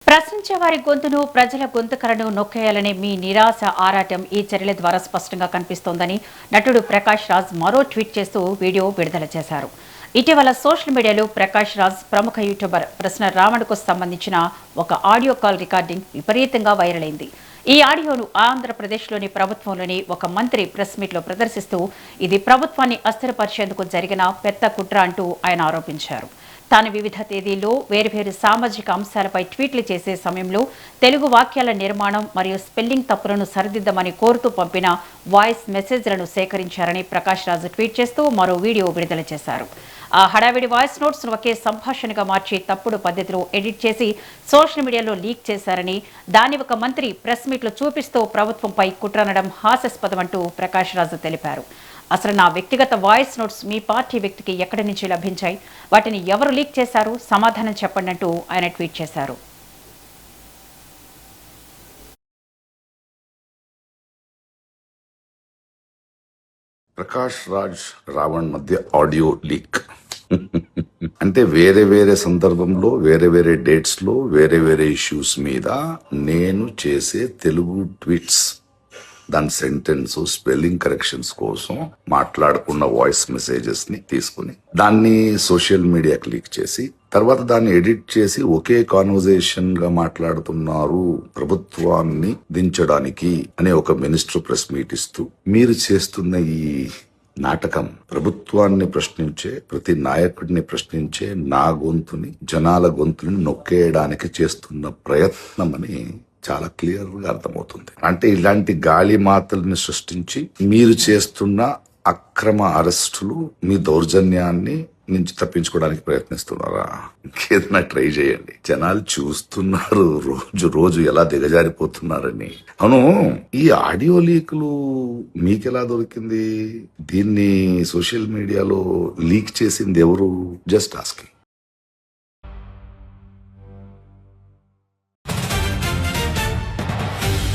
ప్రశ్నించే వారి గొంతును ప్రజల గొంతుకలను నొక్కేయాలనే మీ నిరాశ ఆరాటం ఈ చర్యల ద్వారా స్పష్టంగా కనిపిస్తోందని నటుడు ప్రకాష్ రాజ్ మరో ట్వీట్ చేస్తూ వీడియో విడుదల చేశారు. ఇటీవల సోషల్ మీడియాలో ప్రకాష్ రాజ్ ప్రముఖ యూట్యూబర్ ప్రశ్న రావణ్కు సంబంధించిన ఒక ఆడియో కాల్ రికార్డింగ్ విపరీతంగా వైరల్ అయింది. ఈ ఆడియోను ఆంధ్రప్రదేశ్లోని ప్రభుత్వంలోని ఒక మంత్రి ప్రెస్ మీట్లో ప్రదర్శిస్తూ ఇది ప్రభుత్వాన్ని అస్థిరపరిచేందుకు జరిగిన పెద్ద కుట్ర అంటూ ఆయన ఆరోపించారు. తాను వివిధ తేదీల్లో వేర్వేరు సామాజిక అంశాలపై ట్వీట్లు చేసే సమయంలో తెలుగు వాక్యాల నిర్మాణం మరియు స్పెల్లింగ్ తప్పులను సరిదిద్దమని కోరుతూ పంపిన వాయిస్ మెసేజ్లను సేకరించారని ప్రకాష్ రాజ్ ట్వీట్ చేస్తూ మరో వీడియో విడుదల చేశారు. ఆ హడావిడి వాయిస్ నోట్స్ ఒకే సంభాషణగా మార్చి తప్పుడు పద్ధతిలో ఎడిట్ చేసి సోషల్ మీడియాలో లీక్ చేశారని, దాన్ని ఒక మంత్రి ప్రెస్ మీట్లో చూపిస్తూ ప్రభుత్వంపై కుట్రనడం హాస్యాస్పదమంటూ ప్రకాష్ రాజ్ తెలిపారు. అసలు నా వ్యక్తిగత వాయిస్ నోట్స్ మీ పార్టీ వ్యక్తికి ఎక్కడి నుంచి లభించాయి, వాటిని ఎవరు లీక్ చేశారు, సమాధానం చెప్పండి అంటూ ఆయన ట్వీట్ చేశారు. ప్రకాష్ రాజ్ రావణ్ మధ్య ఆడియో లీక్ అంటే వేరే వేరే సందర్భంలో వేరే వేరే డేట్స్ లో వేరే వేరే ఇష్యూస్ మీద నేను చేసే తెలుగు ట్వీట్స్, దాని సెంటెన్స్ స్పెల్లింగ్ కరెక్షన్స్ కోసం మాట్లాడుకున్న వాయిస్ మెసేజెస్ ని తీసుకుని దాన్ని సోషల్ మీడియాకి లీక్ చేసి తర్వాత దాన్ని ఎడిట్ చేసి ఒకే కాన్వర్జేషన్ గా మాట్లాడుతున్నారు ప్రభుత్వాన్ని దించడానికి అనే ఒక మినిస్టర్ ప్రెస్ మీట్ ఇస్తూ మీరు చేస్తున్న ఈ నాటకం ప్రభుత్వాన్ని ప్రశ్నించే ప్రతి నాయకుడిని ప్రశ్నించే నా గొంతుని జనాల గొంతుని నొక్కేయడానికి చేస్తున్న ప్రయత్నం అని చాలా క్లియర్ గా అర్థమవుతుంది. అంటే ఇలాంటి గాలి మాతల్ని సృష్టించి మీరు చేస్తున్న అక్రమ అరెస్టులు మీ దౌర్జన్యాన్ని నుంచి తప్పించుకోవడానికి ప్రయత్నిస్తున్నారా? ఇంకేదైనా ట్రై చేయండి. జనాలు చూస్తున్నారు రోజు రోజు ఎలా దిగజారిపోతున్నారని. అవును, ఈ ఆడియో లీకులు మీకెలా దొరికింది? దీన్ని సోషల్ మీడియాలో లీక్ చేసింది ఎవరు? Just asking.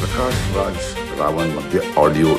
ప్రకాష్ రాజ్ రావణ్ మధ్య ఆడియో